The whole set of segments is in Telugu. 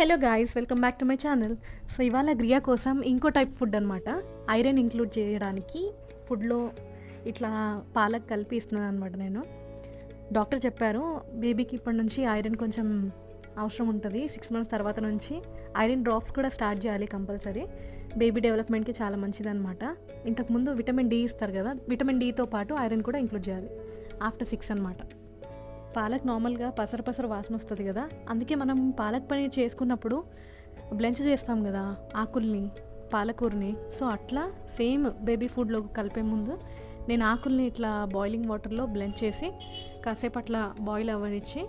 Hello guys, welcome back to my channel. So ఇవాళ గ్రియా కోసం ఇంకో టైప్ ఫుడ్ అనమాట. ఐరన్ ఇంక్లూడ్ చేయడానికి ఫుడ్లో ఇట్లా పాలక్ కలిపి ఇస్తున్నాను అనమాట. నేను డాక్టర్ చెప్పారు బేబీకి ఇప్పటి నుంచి ఐరన్ కొంచెం అవసరం ఉంటుంది. 6 months తర్వాత నుంచి ఐరన్ డ్రాప్స్ కూడా స్టార్ట్ చేయాలి కంపల్సరీ. బేబీ డెవలప్మెంట్కి చాలా మంచిది అనమాట. ఇంతకుముందు విటమిన్ డి ఇస్తారు కదా, విటమిన్ డితో పాటు ఐరన్ కూడా ఇంక్లూడ్ చేయాలి ఆఫ్టర్ 6 అనమాట. పాలక్ నార్మల్గా పసరు వాసన వస్తుంది కదా, అందుకే మనం పాలక్ పనీర్ చేసుకున్నప్పుడు బ్లెంచ్ చేస్తాం కదా ఆకుల్ని, పాలకూరని. సో అట్లా సేమ్ బేబీ ఫుడ్లో కలిపే ముందు నేను ఆకుల్ని ఇట్లా బాయిలింగ్ వాటర్లో బ్లెంచ్ చేసి కాసేపు అట్లా బాయిల్ అవ్వనిచ్చి,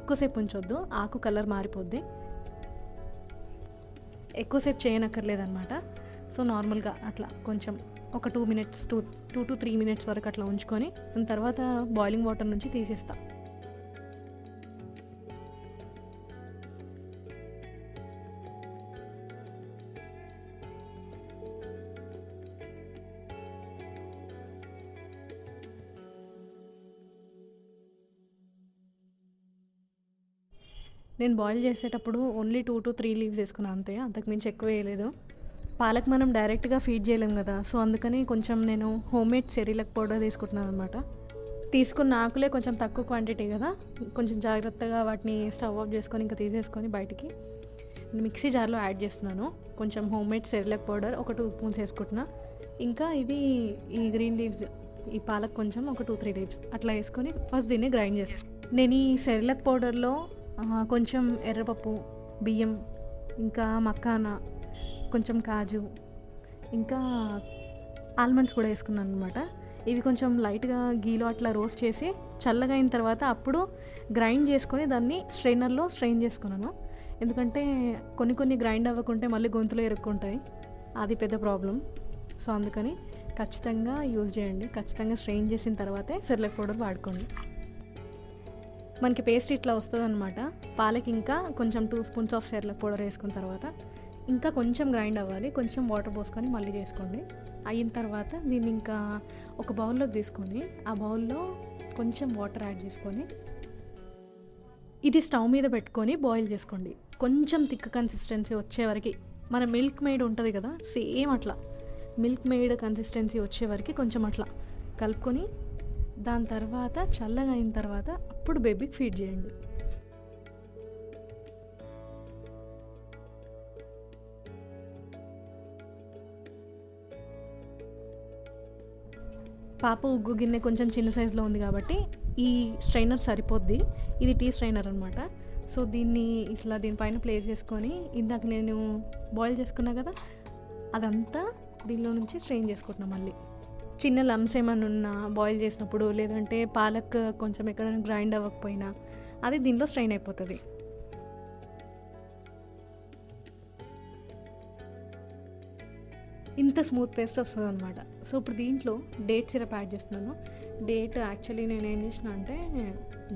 ఎక్కువసేపు ఉంచొద్దు, ఆకు కలర్ మారిపోద్ది. ఎక్కువసేపు చేయనక్కర్లేదన్నమాట. సో నార్మల్గా అట్లా కొంచెం ఒక 2 minutes 2 to 3 minutes వరకు అట్లా ఉంచుకొని దాని తర్వాత బాయిలింగ్ వాటర్ నుంచి తీసేస్తా. నేను బాయిల్ చేసేటప్పుడు ఓన్లీ 2 to 3 leaves వేసుకున్నాను అంతే, అంతకుమించి ఎక్కువ వేయలేదు. పాలక్ మనం డైరెక్ట్గా ఫీడ్ చేయలేం కదా, సో అందుకని కొంచెం నేను హోమ్మేడ్ సెరిలక్ పౌడర్ తీసుకుంటున్నాను అనమాట. తీసుకున్న ఆకులే కొంచెం తక్కువ క్వాంటిటీ కదా, కొంచెం జాగ్రత్తగా వాటిని స్టవ్ ఆఫ్ చేసుకొని ఇంకా తీసేసుకొని బయటికి మిక్సీ జార్లో యాడ్ చేస్తున్నాను. కొంచెం హోమ్మేడ్ సెరిలక్ పౌడర్ ఒక 2 spoons వేసుకుంటున్నా. ఇంకా ఈ గ్రీన్ లీవ్స్, ఈ పాలక్ కొంచెం ఒక 2-3 leaves అట్లా వేసుకొని ఫస్ట్ దీన్ని గ్రైండ్ చేస్తాను. నేను ఈ సెరిలక్ పౌడర్లో కొంచెం ఎర్రపప్పు, బియ్యం, ఇంకా మక్కానా, కొంచెం కాజు, ఇంకా ఆల్మండ్స్ కూడా వేసుకున్నాను అనమాట. ఇవి కొంచెం లైట్గా గీలో అట్లా రోస్ట్ చేసి చల్లగా అయిన తర్వాత అప్పుడు గ్రైండ్ చేసుకొని దాన్ని స్ట్రైనర్లో స్ట్రెయిన్ చేసుకున్నాను. ఎందుకంటే కొన్ని గ్రైండ్ అవ్వకుంటే మళ్ళీ గొంతులో ఇరుక్కుంటాయి, అది పెద్ద ప్రాబ్లం. సో అందుకని ఖచ్చితంగా యూజ్ చేయండి. ఖచ్చితంగా స్ట్రెయిన్ చేసిన తర్వాతే సెరిలక్ పౌడర్ వాడుకోండి. మనకి పేస్ట్ ఇట్లా వస్తుంది అనమాట. పాలకి ఇంకా కొంచెం 2 spoons ఆఫ్ సెరిలక్ పౌడర్ వేసుకున్న తర్వాత ఇంకా కొంచెం గ్రైండ్ అవ్వాలి, కొంచెం వాటర్ పోసుకొని మళ్ళీ చేసుకోండి. అయిన తర్వాత దీన్ని ఇంకా ఒక బౌల్లోకి తీసుకొని ఆ బౌల్లో కొంచెం వాటర్ యాడ్ చేసుకొని ఇది స్టవ్ మీద పెట్టుకొని బాయిల్ చేసుకోండి. కొంచెం థిక్ కన్సిస్టెన్సీ వచ్చే వరకు, మన మిల్క్ మేడ్ ఉంటుంది కదా సేమ్ అట్లా మిల్క్ మేడ్ కన్సిస్టెన్సీ వచ్చే వరకు కొంచెం అట్లా కలుపుకొని దాని తర్వాత చల్లగా అయిన తర్వాత అప్పుడు బేబీకి ఫీడ్ చేయండి. పాప ఉగ్గు గిన్నె కొంచెం చిన్న సైజులో ఉంది కాబట్టి ఈ స్ట్రైనర్ సరిపోద్ది. ఇది టీ స్ట్రైనర్ అనమాట. సో దీనిపైన ప్లేస్ చేసుకొని ఇందాక నేను బాయిల్ చేసుకున్నా కదా అదంతా దీనిలో నుంచి స్ట్రెయిన్ చేసుకుంటున్నాం. మళ్ళీ చిన్న లమ్స్ ఏమైనా ఉన్నా బాయిల్ చేసినప్పుడు, లేదంటే పాలక్ కొంచెం ఎక్కడైనా గ్రైండ్ అవ్వకపోయినా అది దీనిలో స్ట్రెయిన్ అయిపోతుంది. ఇంత స్మూత్ పేస్ట్ వస్తుంది అనమాట. సో ఇప్పుడు దీంట్లో డేట్ సిరప్ యాడ్ చేస్తున్నాను. డేట్ యాక్చువల్లీ నేను ఏం చేసిన అంటే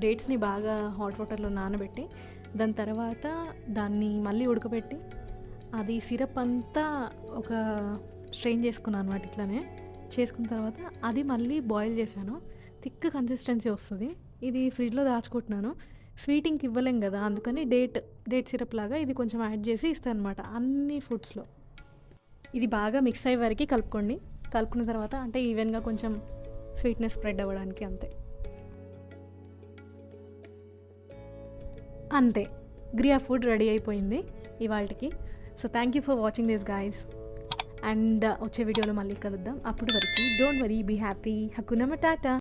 డేట్స్ని బాగా హాట్ వాటర్లో నానబెట్టి దాని తర్వాత దాన్ని మళ్ళీ ఉడకబెట్టి అది సిరప్ అంతా ఒక స్ట్రెయిన్ చేసుకున్నాను అనమాట. ఇట్లానే చేసుకున్న తర్వాత అది మళ్ళీ బాయిల్ చేశాను. థిక్ కన్సిస్టెన్సీ వస్తుంది. ఇది ఫ్రిడ్జ్లో దాచుకుంటున్నాను. స్వీటింగ్కి ఇవ్వలేం కదా, అందుకని డేట్ సిరప్ లాగా ఇది కొంచెం యాడ్ చేసి ఇస్తాను అనమాట అన్ని ఫుడ్స్లో. ఇది బాగా మిక్స్ అయ్యే వరకు కలుపుకోండి. కలుపుకున్న తర్వాత అంటే ఈవెన్గా కొంచెం స్వీట్నెస్ స్ప్రెడ్ అవ్వడానికి అంతే గ్రియా ఫుడ్ రెడీ అయిపోయింది ఇవాళకి. So thank you for watching this guys. And వచ్చే వీడియోలో మళ్ళీ కలుద్దాం. అప్పటి వరకు don't worry, be happy, hakuna matata.